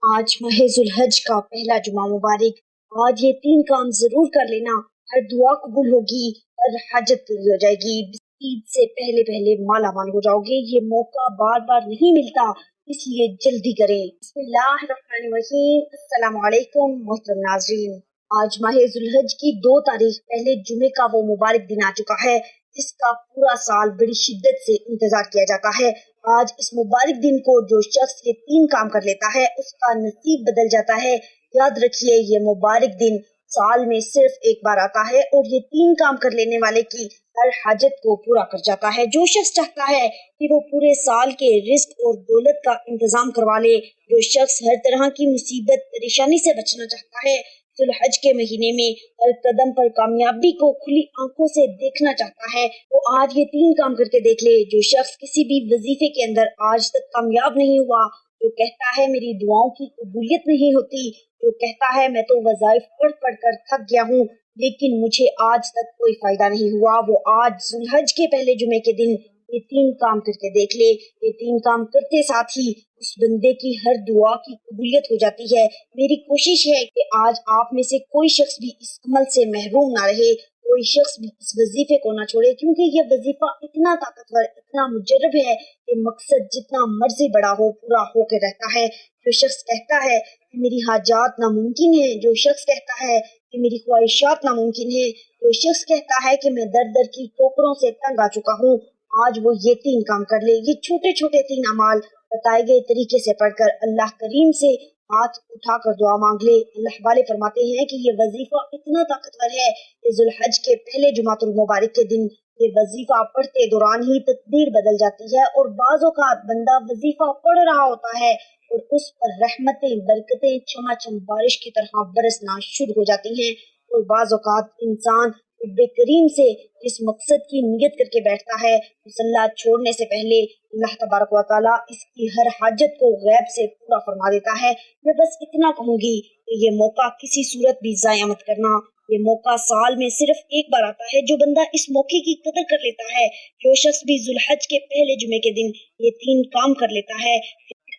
آج ماہ ذوالحج کا پہلا جمعہ مبارک۔ آج یہ 3 کام ضرور کر لینا، ہر دعا قبول ہوگی، ہر حاجت پوری ہو جائے گی، عید سے پہلے پہلے مالا مال ہو جاؤ گے۔ یہ موقع بار بار نہیں ملتا، اس لیے جلدی کریں۔ بسم اللہ الرحمن الرحیم۔ السلام علیکم محترم ناظرین، آج ماہ ذوالحج کی 2 تاریخ پہلے جمعے کا وہ مبارک دن آ چکا ہے جس کا پورا سال بڑی شدت سے انتظار کیا جاتا ہے۔ آج اس مبارک دن کو جو شخص یہ 3 کام کر لیتا ہے اس کا نصیب بدل جاتا ہے۔ یاد رکھیے، یہ مبارک دن سال میں صرف ایک بار آتا ہے اور یہ 3 کام کر لینے والے کی ہر حاجت کو پورا کر جاتا ہے۔ جو شخص چاہتا ہے کہ وہ پورے سال کے رزق اور دولت کا انتظام کروا لے، جو شخص ہر طرح کی مصیبت پریشانی سے بچنا چاہتا ہے، ذوالحج کے مہینے میں ہر قدم پر کامیابی کو کھلی آنکھوں سے دیکھنا چاہتا ہے، وہ آج یہ 3 کام کر کے دیکھ لے۔ جو شخص کسی بھی وظیفے کے اندر آج تک کامیاب نہیں ہوا، جو کہتا ہے میری دعاؤں کی قبولیت نہیں ہوتی، جو کہتا ہے میں تو وظائف پڑھ پڑھ کر تھک گیا ہوں لیکن مجھے آج تک کوئی فائدہ نہیں ہوا، وہ آج ذوالحج کے پہلے جمعے کے دن یہ 3 کام کر کے دیکھ لے۔ یہ 3 کام کرتے ساتھ ہی اس بندے کی ہر دعا کی قبولیت ہو جاتی ہے۔ میری کوشش ہے کہ آج آپ میں سے کوئی شخص بھی اس عمل سے محروم نہ رہے، کوئی شخص بھی اس وظیفے کو نہ چھوڑے، کیونکہ یہ وظیفہ اتنا طاقتور، اتنا مجرب ہے کہ مقصد جتنا مرضی بڑا ہو پورا ہو کے رہتا ہے۔ جو شخص کہتا ہے کہ میری حاجات ناممکن ہیں، جو شخص کہتا ہے کہ میری خواہشات ناممکن ہیں، جو شخص کہتا ہے کہ میں در در کی ٹھوکروں سے تنگ آ چکا ہوں، آج وہ یہ 3 کام کر لے۔ یہ چھوٹے چھوٹے 3 اعمال بتائے گئے طریقے سے پڑھ کر اللہ کریم سے ہاتھ اٹھا کر دعا مانگ لے۔ اللہ والے فرماتے ہیں کہ یہ وظیفہ اتنا طاقتور ہے کہ ذوالحج کے پہلے جمعۃ المبارک کے دن یہ وظیفہ پڑھتے دوران ہی تقدیر بدل جاتی ہے، اور بعض اوقات بندہ وظیفہ پڑھ رہا ہوتا ہے اور اس پر رحمتیں برکتیں چھما چھم بارش کی طرح برسنا شروع ہو جاتی ہیں، اور بعض اوقات انسان رب کریم سے جس مقصد کی نیت کر کے بیٹھتا ہے، مصلی چھوڑنے سے پہلے اللہ تبارک و تعالیٰ اس کی ہر حاجت کو غیب سے پورا فرما دیتا ہے۔ میں بس اتنا کہوں گی کہ یہ موقع کسی صورت بھی ضائع مت کرنا۔ یہ موقع سال میں صرف ایک بار آتا ہے، جو بندہ اس موقع کی قدر کر لیتا ہے، جو شخص بھی ذوالحج کے پہلے جمعے کے دن یہ 3 کام کر لیتا ہے،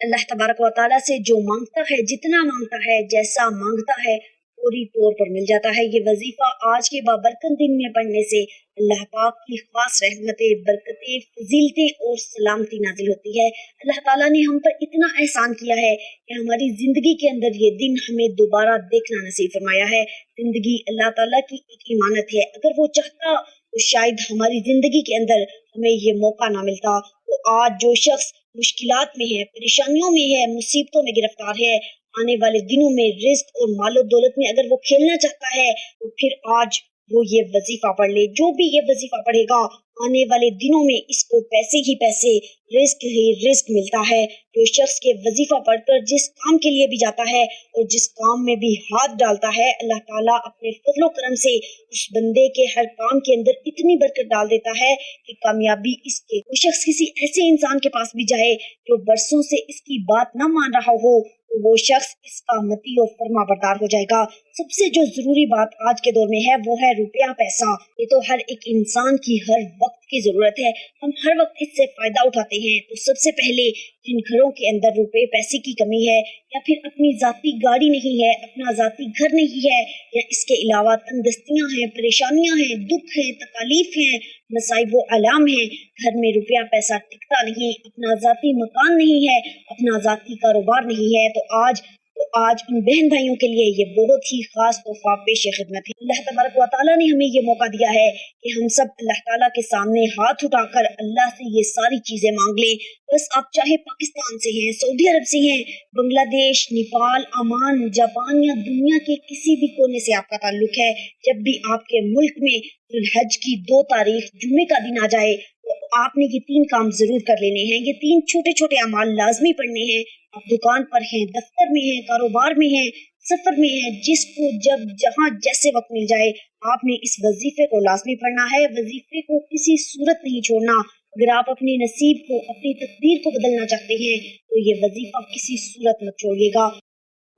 اللہ تبارک و تعالیٰ سے جو مانگتا ہے، جتنا مانگتا ہے، جیسا مانگتا ہے، فوری طور پر مل جاتا ہے۔ یہ وظیفہ آج کے بابرکت دن میں پڑھنے سے اللہ پاک کی خاص رحمتیں، برکتیں، فضیلتیں اور سلامتی نازل ہوتی ہے۔ اللہ تعالیٰ نے ہم پر اتنا احسان کیا ہے کہ ہماری زندگی کے اندر یہ دن ہمیں دوبارہ دیکھنا نصیب فرمایا ہے۔ زندگی اللہ تعالیٰ کی ایک امانت ہے، اگر وہ چاہتا تو شاید ہماری زندگی کے اندر ہمیں یہ موقع نہ ملتا۔ تو آج جو شخص مشکلات میں ہے، پریشانیوں میں ہے، مصیبتوں میں گرفتار ہے، آنے والے دنوں میں رزق اور مال و دولت میں اگر وہ کھیلنا چاہتا ہے تو پھر آج وہ یہ وظیفہ پڑھ لے۔ جو بھی یہ وظیفہ پڑھے گا آنے والے دنوں میں اس کو پیسے ہی پیسے، رزق ہی رزق ملتا ہے۔ جو شخص کے وظیفہ پڑھ کر جس کام کے لیے بھی جاتا ہے اور جس کام میں بھی ہاتھ ڈالتا ہے، اللہ تعالیٰ اپنے فضل و کرم سے اس بندے کے ہر کام کے اندر اتنی برکت ڈال دیتا ہے کہ کامیابی اس کے۔ وہ شخص کسی ایسے انسان کے پاس بھی جائے جو برسوں سے اس کی بات نہ مان رہا ہو، تو وہ شخص اس کا مطیع و فرما بردار ہو جائے گا۔ سب سے جو ضروری بات آج کے دور میں ہے وہ ہے روپیہ پیسہ۔ یہ تو ہر ایک انسان کی ہر وقت کی ضرورت ہے، ہم ہر وقت اس سے فائدہ اٹھاتے ہیں۔ تو سب سے پہلے جن گھروں کے اندر روپے پیسے کی کمی ہے، یا پھر اپنی ذاتی گاڑی نہیں ہے، اپنا ذاتی گھر نہیں ہے، یا اس کے علاوہ تنگستیاں ہیں، پریشانیاں ہیں، دکھ ہیں، تکالیف ہیں، مصائب و علام ہیں، گھر میں روپیہ پیسہ ٹکتا نہیں، اپنا ذاتی مکان نہیں ہے، اپنا ذاتی کاروبار نہیں ہے، تو آج ان بہن بھائیوں کے لیے یہ بہت ہی خاص تحفہ پیش خدمت ہے۔ اللہ تبارک و تعالیٰ نے ہمیں یہ موقع دیا ہے کہ ہم سب اللہ تعالیٰ کے سامنے ہاتھ اٹھا کر اللہ سے یہ ساری چیزیں مانگ لیں۔ بس آپ چاہے پاکستان سے ہیں، سعودی عرب سے ہیں، بنگلہ دیش، نیپال، عمان، جاپان یا دنیا کے کسی بھی کونے سے آپ کا تعلق ہے، جب بھی آپ کے ملک میں ذوالحج کی 2 تاریخ جمعے کا دن آ جائے تو آپ نے یہ 3 کام ضرور کر لینے ہیں۔ یہ 3 چھوٹے چھوٹے اعمال لازمی پڑھنے ہیں۔ آپ دکان پر ہیں، دفتر میں ہیں، کاروبار میں ہیں، سفر میں ہیں، جس کو جب جہاں جیسے وقت مل جائے آپ نے اس وظیفے کو لازمی پڑھنا ہے۔ وظیفے کو کسی صورت نہیں چھوڑنا۔ اگر آپ اپنے نصیب کو، اپنی تقدیر کو بدلنا چاہتے ہیں تو یہ وظیفہ کسی صورت مت چھوڑیے گا۔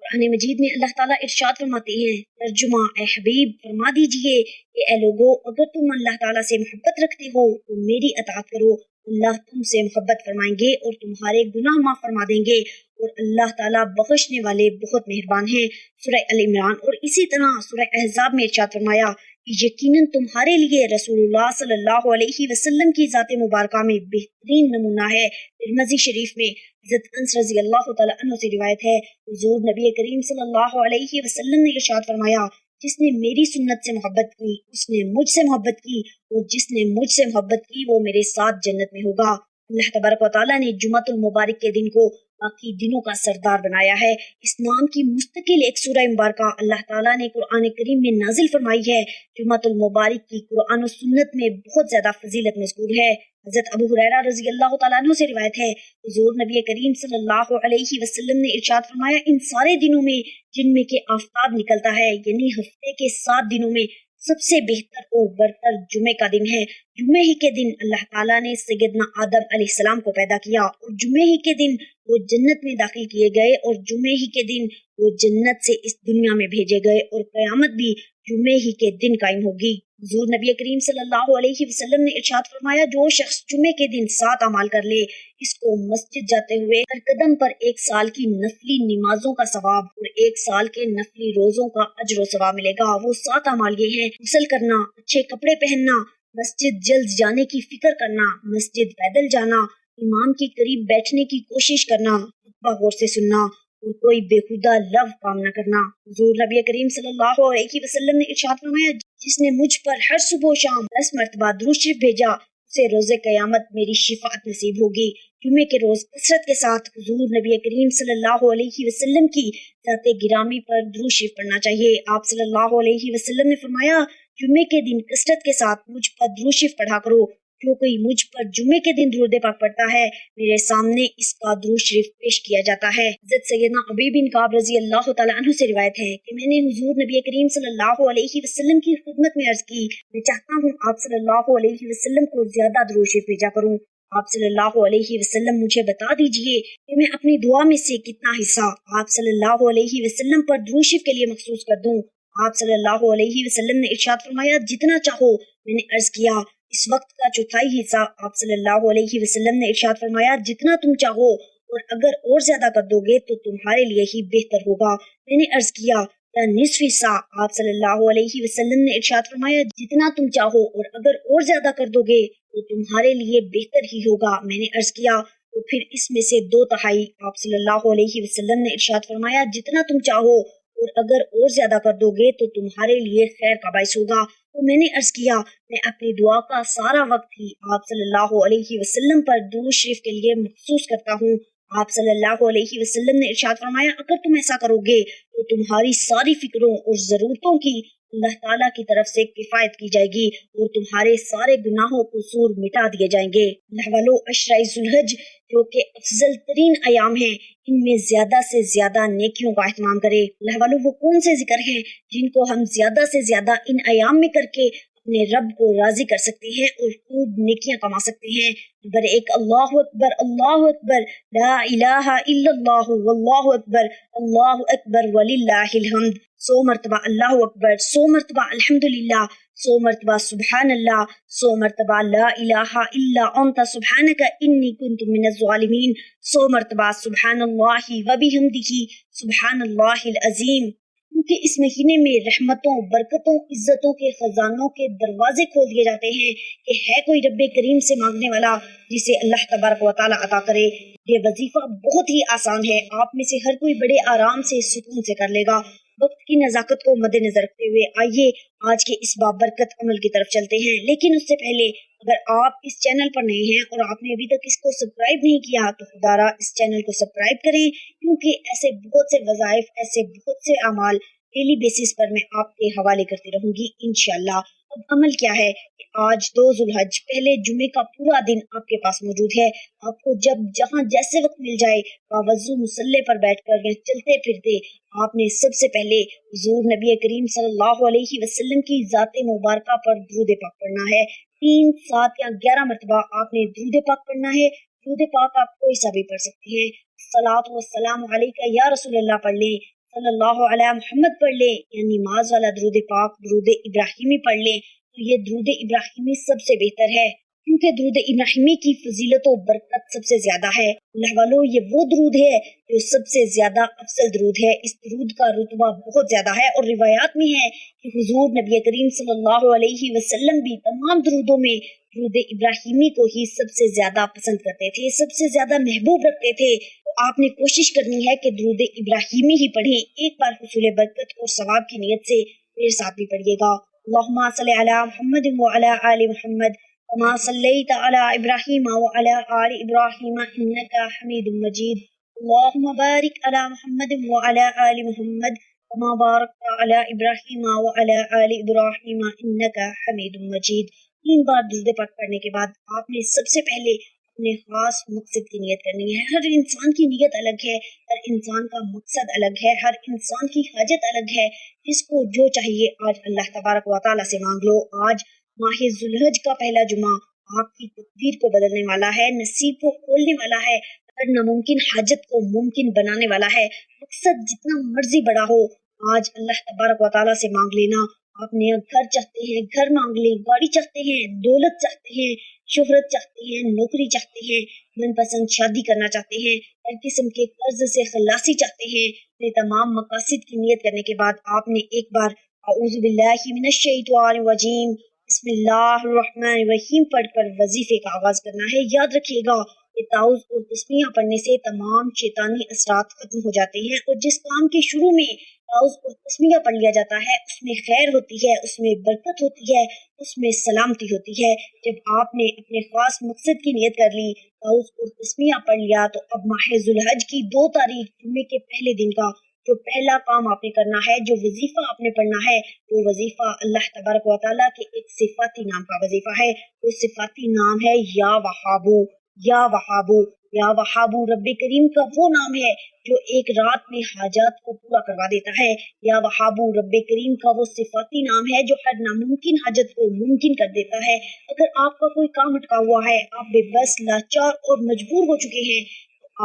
قرآن مجید میں اللہ تعالیٰ ارشاد فرماتے ہیں، ترجمہ اے حبیب فرما دیجئے کہ اے لوگو، اگر تم اللہ تعالیٰ سے محبت رکھتے ہو تو میری اطاعت کرو، اللہ تم سے محبت فرمائیں گے اور تمہارے گناہ معاف فرما دیں گے، اور اللہ تعالیٰ بخشنے والے بہت مہربان ہیں۔ سورہ ال عمران۔ اور اسی طرح سورہ احزاب میں ارشاد فرمایا کہ یقیناً تمہارے لیے رسول اللہ صلی اللہ علیہ وسلم کی ذات مبارکہ میں بہترین نمونہ ہے۔ ترمذی شریف میں حضرت انس رضی اللہ تعالیٰ عنہ سے روایت ہے، حضور نبی کریم صلی اللہ علیہ وسلم نے ارشاد فرمایا، جس نے میری سنت سے محبت کی اس نے مجھ سے محبت کی، اور جس نے مجھ سے محبت کی وہ میرے ساتھ جنت میں ہوگا۔ اللہ تبارک و تعالیٰ نے جمعۃ المبارک کے دن کو باقی دنوں کا سردار بنایا ہے۔ اس نام کی مستقل ایک سورہ مبارکہ اللہ تعالیٰ نے قرآن کریم میں نازل فرمائی ہے۔ جمعۃ المبارک کی قرآن و سنت میں بہت زیادہ فضیلت مذکور ہے۔ حضرت ابو ہریرہ رضی اللہ تعالیٰ عنہ سے روایت ہے، حضور نبی کریم صلی اللہ علیہ وسلم نے ارشاد فرمایا، ان سارے دنوں میں جن میں کہ آفتاب نکلتا ہے، یعنی ہفتے کے 7 دنوں میں سب سے بہتر اور برتر جمعے کا دن ہے۔ جمعے ہی کے دن اللہ تعالیٰ نے سیدنا آدم علیہ السلام کو پیدا کیا، اور جمعے ہی کے دن وہ جنت میں داخل کیے گئے، اور جمعے ہی کے دن وہ جنت سے اس دنیا میں بھیجے گئے، اور قیامت بھی جمعے ہی کے دن قائم ہوگی۔ حضور نبی کریم صلی اللہ علیہ وسلم نے ارشاد فرمایا، جو شخص جمعے کے دن 7 اعمال کر لے، اس کو مسجد جاتے ہوئے ہر قدم پر 1 سال کی نفلی نمازوں کا ثواب اور 1 سال کے نفلی روزوں کا اجر و ثواب ملے گا۔ وہ 7 اعمال یہ ہیں: غسل کرنا، اچھے کپڑے پہننا، مسجد جلد جانے کی فکر کرنا، مسجد پیدل جانا، امام کے قریب بیٹھنے کی کوشش کرنا، خطبہ غور سے سننا، اور کوئی بےہودہ لغو کام نہ کرنا۔ حضور نبی کریم صلی اللہ علیہ وسلم نے ارشاد فرمایا، جس نے مجھ پر ہر صبح و شام 10 مرتبہ درود شریف بھیجا، اسے روز قیامت میری شفاعت نصیب ہوگی۔ جمعے کے روز کثرت کے ساتھ حضور نبی کریم صلی اللہ علیہ وسلم کی ذات گرامی پر درود شریف پڑھنا چاہیے۔ آپ صلی اللہ علیہ وسلم نے فرمایا، جمعے کے دن کثرت کے ساتھ مجھ پر درود شریف پڑھا کرو۔ جو کوئی مجھ پر جمعے کے دن درود پاک پڑھتا ہے، میرے سامنے اس کا درود شریف پیش کیا جاتا ہے۔ حضرت سیدنا ابی بن کعب رضی اللہ تعالیٰ عنہ سے روایت ہے کہ میں نے حضور نبی کریم صلی اللہ علیہ وسلم کی خدمت میں عرض کی، میں چاہتا ہوں آپ صلی اللہ علیہ وسلم کو زیادہ درود شریف بھیجا کروں۔ آپ صلی اللہ علیہ وسلم مجھے بتا دیجئے کہ میں اپنی دعا میں سے کتنا حصہ آپ صلی اللہ علیہ وسلم پر درود شریف کے لیے مخصوص کر دوں۔ آپ صلی اللہ علیہ وسلم نے ارشاد فرمایا، جتنا چاہو۔ میں نے عرض کیا، اس وقت کا چوتھائی حصہ؟ آپ صلی اللہ علیہ وسلم نے ارشاد فرمایا، جتنا تم چاہو، اور اگر اور زیادہ کر دو گے تو تمہارے لیے ہی بہتر ہوگا۔ میں نے عرض کیا، یا نصف حصہ؟ آپ صلی اللہ علیہ وسلم نے ارشاد فرمایا، جتنا تم چاہو، اور اگر اور زیادہ کر دو گے تو تمہارے لیے بہتر ہی ہوگا۔ میں نے عرض کیا، تو پھر اس میں سے 2/3؟ آپ صلی اللہ علیہ وسلم نے ارشاد فرمایا، جتنا تم چاہو، اور اگر اور زیادہ کر دو گے تو تمہارے لیے خیر کا باعث ہوگا۔ تو میں نے عرض کیا، میں اپنی دعا کا سارا وقت ہی آپ صلی اللہ علیہ وسلم پر درود شریف کے لیے مخصوص کرتا ہوں۔ آپ صلی اللہ علیہ وسلم نے ارشاد فرمایا، اگر تم ایسا کرو گے تو تمہاری ساری فکروں اور ضرورتوں کی اللہ تعالیٰ کی طرف سے کفایت کی جائے گی، اور تمہارے سارے گناہوں کو قصور مٹا دیے جائیں گے۔ اللہ والو، عشرہ ذوالحج جو کہ افضل ترین ایام ہیں، ان میں زیادہ سے زیادہ نیکیوں کا اہتمام کرے۔ اللہ والو، وہ کون سے ذکر ہیں جن کو ہم زیادہ سے زیادہ ان ایام میں کر کے اپنے رب کو راضی کر سکتے ہیں اور خوب نیکیاں کما سکتے ہیں؟ نمبر 1، اللہ اکبر، اللہ اکبر، لا الہ الا اللہ، واللہ اکبر، اللہ اکبر وللہ الحمد۔ 100 مرتبہ اللہ اکبر، 100 مرتبہ الحمدللہ، 100 مرتبہ سبحان اللہ، 100 مرتبہ لا الہ الا انت سبحانک انی کنت من الظالمین، 100 مرتبہ سبحان اللہ وبحمدہ سبحان اللہ العظیم۔ کیونکہ اس مہینے میں رحمتوں، برکتوں، عزتوں کے خزانوں کے دروازے کھول دیے جاتے ہیں کہ ہے کوئی رب کریم سے مانگنے والا جسے اللہ تبارک و تعالیٰ عطا کرے۔ یہ وظیفہ بہت ہی آسان ہے، آپ میں سے ہر کوئی بڑے آرام سے سکون سے کر لے گا۔ وقت کی نزاکت کو مد نظر رکھتے ہوئے آئیے آج کے اس بابرکت عمل کی طرف چلتے ہیں، لیکن اس سے پہلے اگر آپ اس چینل پر نئے ہیں اور آپ نے ابھی تک اس کو سبسکرائب نہیں کیا تو خدا را اس چینل کو سبسکرائب کریں، کیونکہ ایسے بہت سے وظائف، ایسے بہت سے اعمال ڈیلی بیسس پر میں آپ کے حوالے کرتی رہوں گی انشاءاللہ۔ اب عمل کیا ہے کہ آج 2 ذوالحج پہلے جمعے کا پورا دن آپ کے پاس موجود ہے۔ آپ کو جب جہاں جیسے وقت مل جائے باوضو مصلی پر بیٹھ کر یا چلتے پھرتے آپ نے سب سے پہلے حضور نبی کریم صلی اللہ علیہ وسلم کی ذات مبارکہ پر درود پاک پڑھنا ہے۔ 3، 7 یا 11 مرتبہ آپ نے درود پاک پڑھنا ہے۔ درود پاک آپ کوئی سا بھی پڑھ سکتے ہیں۔ الصلاۃ والسلام علیکہ یا رسول اللہ پڑھ لیں، صلی اللہ علیہ محمد پڑھ لیں، یا نماز والا درود پاک درود ابراہیمی پڑھ لیں، تو یہ درود ابراہیمی سب سے بہتر ہے، کیونکہ درود ابراہیمی کی فضیلت و برکت سب سے زیادہ ہے۔ اللہ والو، یہ وہ درود ہے جو سب سے زیادہ افضل درود ہے۔ اس درود کا رتبہ بہت زیادہ ہے اور روایات میں ہے کہ حضور نبی کریم صلی اللہ علیہ وسلم بھی تمام درودوں میں درود ابراہیمی کو ہی سب سے زیادہ پسند کرتے تھے، سب سے زیادہ محبوب رکھتے تھے۔ تو آپ نے کوشش کرنی ہے کہ درود ابراہیمی ہی پڑھیں۔ ایک بار حصول برکت اور ثواب کی نیت سے میرے ساتھ بھی پڑھیے گا۔ اللہم صلی علی محمد وعلی آل محمد كما صليت على إبراهيم وعلى آل إبراهيم إنك حميد مجيد اللهم بارك على محمد وعلى آل محمد كما باركت على إبراهيم وعلى آل إبراهيم إنك حميد مجيد۔ 3 بار درود پاک پڑھنے کے بعد آپ نے سب سے پہلے اپنے خاص مقصد کی نیت کرنی ہے۔ ہر انسان کی نیت الگ ہے، ہر انسان کا مقصد الگ ہے، ہر انسان کی حاجت الگ ہے۔ جس کو جو چاہیے آج اللہ تبارک و تعالیٰ سے مانگ لو۔ آج ماہ ذوالحج کا پہلا جمعہ آپ کی تقدیر کو بدلنے والا ہے، نصیب کو کھولنے والا ہے، ہر ناممکن حاجت کو ممکن بنانے والا ہے۔ مقصد جتنا مرضی بڑا ہو، آج اللہ تبارک و تعالیٰ سے مانگ لینا۔ آپ نے گھر چاہتے ہیں گھر مانگ لیں، گاڑی چاہتے ہیں، دولت چاہتے ہیں، شہرت چاہتے ہیں، نوکری چاہتے ہیں، من پسند شادی کرنا چاہتے ہیں، ہر قسم کے قرض سے خلاصی چاہتے ہیں۔ اپنے تمام مقاصد کی نیت کرنے کے بعد آپ نے ایک بار اعوذ باللہ من الشیطان الرجیم بسم اللہ الرحمن الرحیم پڑھ کر وظیفے کا آغاز کرنا ہے۔ یاد رکھیے گا کہ تعوذ اور تسمیہ پڑھنے سے تمام شیطانی اثرات ختم ہو جاتے ہیں، اور جس کام کے شروع میں تعوذ اور تسمیہ پڑھ لیا جاتا ہے اس میں خیر ہوتی ہے، اس میں برکت ہوتی ہے، اس میں سلامتی ہوتی ہے۔ جب آپ نے اپنے خاص مقصد کی نیت کر لی، تعوذ اور تسمیہ پڑھ لیا، تو اب ماہ ذوالحج کی 2 تاریخ جمعے کے پہلے دن کا جو پہلا کام آپ نے کرنا ہے، جو وظیفہ آپ نے پڑھنا ہے، وہ وظیفہ اللہ تبارک و تعالیٰ کے ایک صفاتی نام کا وظیفہ ہے۔ وہ صفاتی نام ہے یا وہابو، یا وہابو، یا وہابو۔ رب کریم کا وہ نام ہے جو ایک رات میں حاجات کو پورا کروا دیتا ہے۔ یا وہابو رب کریم کا وہ صفاتی نام ہے جو ہر ناممکن حاجت کو ممکن کر دیتا ہے۔ اگر آپ کا کوئی کام اٹکا ہوا ہے، آپ بے بس، لاچار اور مجبور ہو چکے ہیں،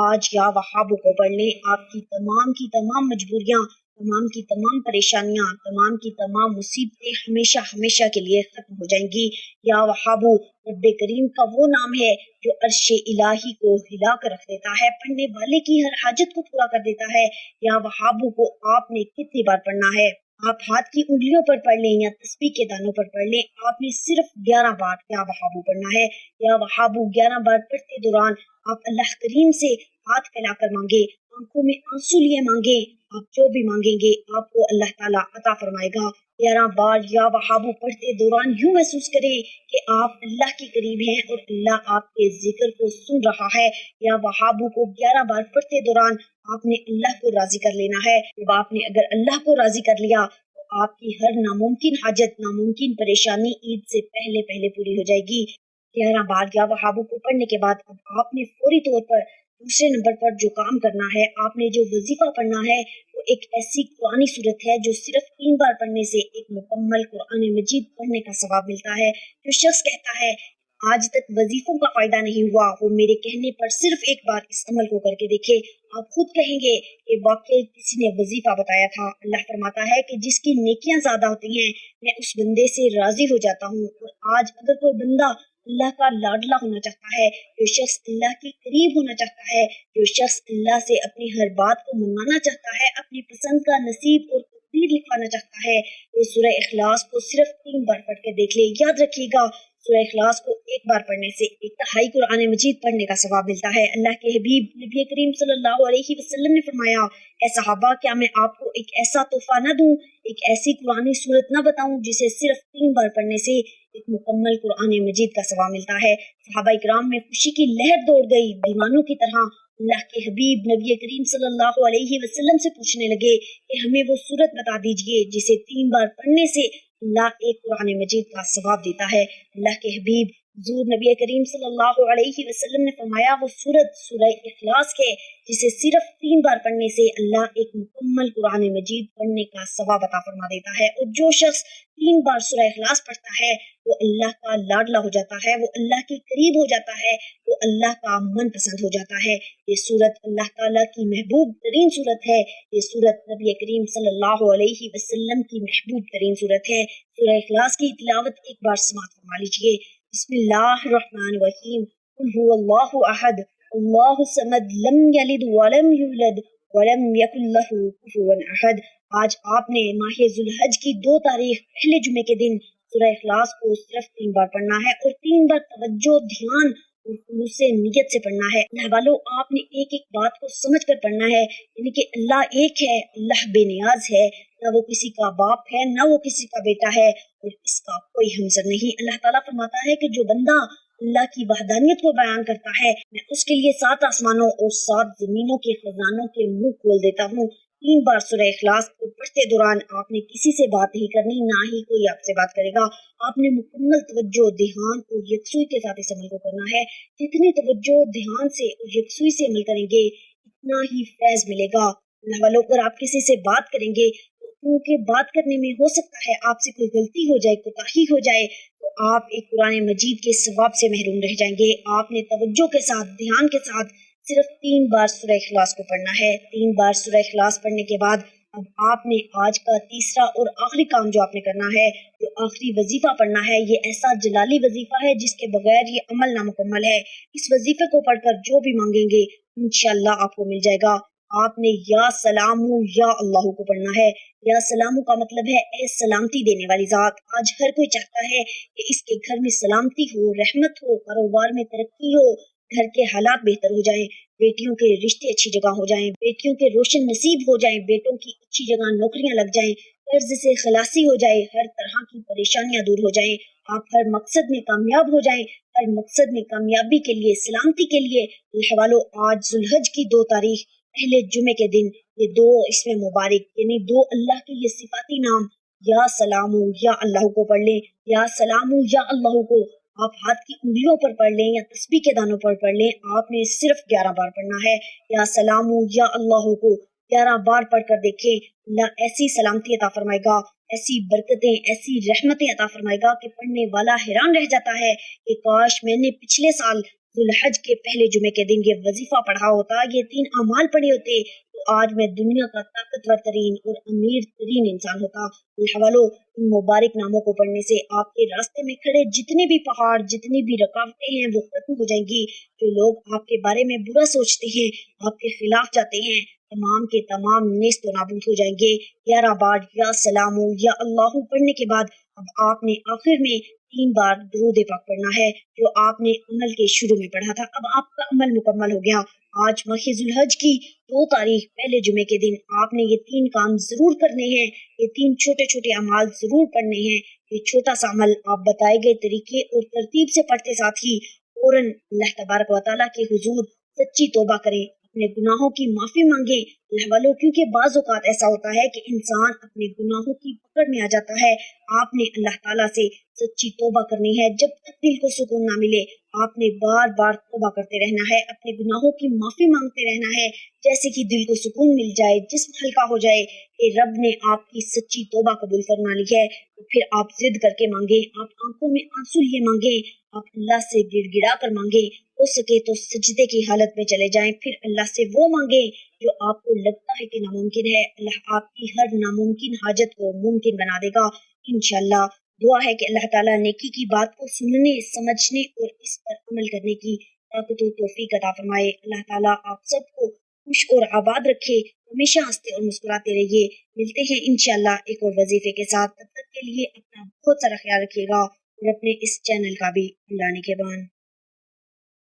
آج یا وہابو کو پڑھ لیں۔ آپ کی تمام مجبوریاں، تمام کی تمام پریشانیاں، تمام کی تمام مصیبتیں ہمیشہ ہمیشہ کے لیے ختم ہو جائیں گی۔ یا وہابو رب کریم کا وہ نام ہے جو عرش الہی کو ہلا کر رکھ دیتا ہے، پڑھنے والے کی ہر حاجت کو پورا کر دیتا ہے۔ یا وہابو کو آپ نے کتنی بار پڑھنا ہے؟ آپ ہاتھ کی انگلیوں پر پڑھ لیں یا تسبیح کے دانوں پر پڑھ لیں، آپ نے صرف 11 بار یا وہابو پڑھنا ہے۔ یا وہابو 11 بار پڑھتے دوران آپ اللہ کریم سے ہاتھ پھیلا کر مانگے، آنکھوں میں آنسو لیے مانگے۔ آپ جو بھی مانگیں گے آپ کو اللہ تعالیٰ عطا فرمائے گا۔ 11 بار یا وہابو پڑھتے دوران یوں محسوس کریں کہ آپ اللہ کے قریب ہیں اور اللہ آپ کے ذکر کو سن رہا ہے۔ یا وہابو کو 11 بار پڑھتے دوران آپ نے اللہ کو راضی کر لینا ہے۔ جب آپ نے اگر اللہ کو راضی کر لیا تو آپ کی ہر ناممکن حاجت، ناممکن پریشانی عید سے پہلے پہلے پوری ہو جائے گی۔ 11 بار یا وہابو کو پڑھنے کے بعد اب آپ نے فوری طور پر دوسرے نمبر پر جو کام کرنا ہے، آپ نے جو وظیفہ پڑھنا ہے، وہ ایک ایسی قرآنی صورت ہے جو صرف 3 بار پڑھنے سے ایک مکمل قرآن مجید پڑھنے کا ثواب ملتا ہے۔ جو شخص کہتا ہے آج تک وظیفوں کا فائدہ نہیں ہوا، وہ میرے کہنے پر صرف ایک بار اس عمل کو کر کے دیکھے۔ آپ خود کہیں گے کہ واقعی کسی نے وظیفہ بتایا تھا۔ اللہ فرماتا ہے کہ جس کی نیکیاں زیادہ ہوتی ہیں میں اس بندے سے راضی ہو جاتا ہوں۔ اور آج اگر کوئی بندہ اللہ کا لاڈلا ہونا چاہتا ہے، جو شخص اللہ کے قریب ہونا چاہتا ہے، جو شخص اللہ سے اپنی ہر بات کو منوانا چاہتا ہے، اپنی پسند کا نصیب اور تقدیر لکھوانا چاہتا ہے، وہ سورہ اخلاص کو صرف 3 بار پڑھ کے دیکھ لے۔ یاد رکھیے گا سورہ اخلاص کو ایک بار پڑھنے سے 1/3 قرآن مجید پڑھنے کا ثواب ملتا ہے۔ اللہ کے حبیب نبی کریم صلی اللہ علیہ وسلم نے فرمایا، اے صحابہ کیا میں آپ کو ایک ایسا تحفہ نہ دوں، ایک ایسی قرآنی صورت نہ بتاؤں جسے صرف 3 بار پڑھنے سے ایک مکمل قرآن مجید کا ثواب ملتا ہے۔ صحابہ اکرام میں خوشی کی لہر دوڑ گئی، دیوانوں کی طرح اللہ کے حبیب نبی کریم صلی اللہ علیہ وسلم سے پوچھنے لگے کہ ہمیں وہ صورت بتا دیجئے جسے 3 بار پڑھنے سے اللہ ایک قرآن مجید کا ثواب دیتا ہے۔ اللہ کے حبیب حضور نبی کریم صلی اللہ علیہ وسلم نے فرمایا وہ سورت سورہ اخلاص ہے جسے صرف 3 بار پڑھنے سے اللہ ایک مکمل قرآن مجید پڑھنے کا ثواب عطا فرما دیتا ہے۔ اور جو شخص 3 بار سورہ اخلاص پڑھتا ہے وہ اللہ کا لاڈلا ہو جاتا ہے، وہ اللہ کے قریب ہو جاتا ہے، وہ اللہ کا من پسند ہو جاتا ہے۔ یہ سورت اللہ تعالیٰ کی محبوب ترین سورت ہے۔ یہ سورت نبی کریم صلی اللہ علیہ وسلم کی محبوب ترین سورت ہے۔ سورہ اخلاص کی تلاوت ایک بار سماعت فرما لیجیے۔ بسم اللہ الرحمن الرحیم، قل هو اللہ احد اللہ الصمد لم یلد ولم یولد ولم یکن لہ کفوا احد۔ آج آپ نے ماہ ذوالحج کی 2 تاریخ پہلے جمعے کے دن سورہ اخلاص کو صرف 3 بار پڑھنا ہے اور 3 بار توجہ، دھیان اور خلوص نیت سے پڑھنا ہے۔ اللہ والو، آپ نے ایک ایک بات کو سمجھ کر پڑھنا ہے، یعنی کہ اللہ ایک ہے، اللہ بے نیاز ہے، نہ وہ کسی کا باپ ہے نہ وہ کسی کا بیٹا ہے اور اس کا کوئی ہمسر نہیں۔ اللہ تعالیٰ فرماتا ہے کہ جو بندہ اللہ کی وحدانیت کو بیان کرتا ہے، میں اس کے لیے 7 آسمانوں اور 7 زمینوں کے خزانوں کے منہ کھول دیتا ہوں۔ 3 بار سورہ اخلاص کو پڑھتے دوران آپ نے کسی سے بات نہیں کرنی، نہ ہی کوئی آپ سے بات کرے گا۔ آپ نے مکمل توجہ، دھیان اور یکسوئی کے ساتھ اس عمل کو کرنا ہے۔ جتنی توجہ، دھیان سے اور یکسوئی سے عمل کریں گے، اتنا ہی فیض ملے گا۔ اللہ والو، اگر آپ کسی سے بات کریں گے کیونکہ بات کرنے میں ہو سکتا ہے آپ سے کوئی غلطی ہو جائے، کوتاہی ہو جائے، تو آپ ایک قرآن مجید کے ثواب سے محروم رہ جائیں گے۔ آپ نے توجہ کے ساتھ، دھیان کے ساتھ صرف 3 بار سورہ اخلاص کو پڑھنا ہے۔ 3 بار سورہ اخلاص پڑھنے کے بعد اب آپ نے آج کا تیسرا اور آخری کام جو آپ نے کرنا ہے، جو آخری وظیفہ پڑھنا ہے، یہ ایسا جلالی وظیفہ ہے جس کے بغیر یہ عمل نامکمل ہے۔ اس وظیفے کو پڑھ کر جو بھی مانگیں گے انشاءاللہ آپ کو مل جائے گا۔ آپ نے یا سلام یا اللہ کو پڑھنا ہے۔ یا سلام کا مطلب ہے اے سلامتی دینے والی ذات۔ آج ہر کوئی چاہتا ہے کہ اس کے گھر میں سلامتی ہو، رحمت ہو، کاروبار میں ترقی ہو، گھر کے حالات بہتر ہو جائیں، بیٹیوں کے رشتے اچھی جگہ ہو جائیں، بیٹیوں کے روشن نصیب ہو جائیں، بیٹوں کی اچھی جگہ نوکریاں لگ جائیں، قرض سے خلاصی ہو جائے، ہر طرح کی پریشانیاں دور ہو جائیں، آپ ہر مقصد میں کامیاب ہو جائیں۔ ہر مقصد میں کامیابی کے لیے، سلامتی کے لیے اللہ والو، آج ذوالحج کی 2 تاریخ پہلے جمعے کے دن یہ 2 اسم مبارک، یعنی 2 اللہ کے یہ صفاتی نام یا سلام یا اللہ کو پڑھ لیں۔ یا سلام یا اللہ کو آپ ہاتھ کی انگلیوں پر پڑھ لیں یا تسبیح کے دانوں پر پڑھ لیں۔ آپ نے صرف 11 بار پڑھنا ہے۔ یا سلام یا اللہ کو 11 بار پڑھ کر دیکھیں، اللہ ایسی سلامتی عطا فرمائے گا، ایسی برکتیں، ایسی رحمتیں عطا فرمائے گا کہ پڑھنے والا حیران رہ جاتا ہے کہ کاش میں نے پچھلے سال ذوالحج کے پہلے جمعے کے دن یہ وظیفہ پڑھا ہوتا، یہ 3 اعمال پڑھے ہوتے، تو آج میں دنیا کا طاقتور ترین اور امیر ترین انسان ہوتا۔ اللہ والو، ان مبارک ناموں کو پڑھنے سے آپ کے راستے میں کھڑے جتنے بھی پہاڑ، جتنی بھی رکاوٹیں ہیں وہ ختم ہو جائیں گی۔ جو لوگ آپ کے بارے میں برا سوچتے ہیں، آپ کے خلاف جاتے ہیں، تمام کے تمام نیست و نابود ہو جائیں گے۔ 11 بار یا سلام یا اللہ پڑھنے کے بعد اب آپ نے آخر میں 3 بار درود پاک پڑھنا ہے، جو آپ نے عمل کے شروع میں پڑھا تھا۔ اب آپ کا عمل مکمل ہو گیا۔ آج ماہ ذوالحج کی 2 تاریخ پہلے جمعے کے دن آپ نے یہ 3 کام ضرور کرنے ہیں، یہ 3 چھوٹے چھوٹے اعمال ضرور پڑھنے ہیں۔ یہ چھوٹا سا عمل آپ بتائے گئے طریقے اور ترتیب سے پڑھتے ساتھ ہی فوراً اللہ تبارک و تعالیٰ کے حضور سچی توبہ کریں، اپنے گناہوں کی معافی مانگیں۔ اللہ والوں، کیونکہ بعض اوقات ایسا ہوتا ہے کہ انسان اپنے گناہوں کی پکڑ میں آ جاتا ہے۔ آپ نے اللہ تعالیٰ سے سچی توبہ کرنی ہے، جب تک دل کو سکون نہ ملے آپ نے بار بار توبہ کرتے رہنا ہے، اپنے گناہوں کی معافی مانگتے رہنا ہے۔ جیسے کہ دل کو سکون مل جائے، جسم ہلکا ہو جائے کہ رب نے آپ کی سچی توبہ قبول فرما لی ہے، تو پھر آپ ضد کر کے مانگیں، آپ آنکھوں میں آنسو لیے مانگیں، آپ اللہ سے گڑ گڑا کر مانگیں، ہو سکے تو سجدے کی حالت میں چلے جائیں، پھر اللہ سے وہ مانگیں جو آپ کو لگتا ہے کہ ناممکن ہے۔ اللہ آپ کی ہر ناممکن حاجت کو ممکن بنا دے گا انشاءاللہ۔ دعا ہے کہ اللہ تعالیٰ نیکی کی بات کو سننے، سمجھنے اور اس پر عمل کرنے کی طاقت و توفیق عطا فرمائے۔ اللہ تعالیٰ آپ سب کو خوش اور آباد رکھے، ہمیشہ ہنستے اور مسکراتے رہیے۔ ملتے ہیں انشاءاللہ ایک اور وظیفے کے ساتھ، تب تک کے لیے اپنا بہت سارا خیال رکھیے گا اور اپنے اس چینل کا بھی اللہ نگہبان۔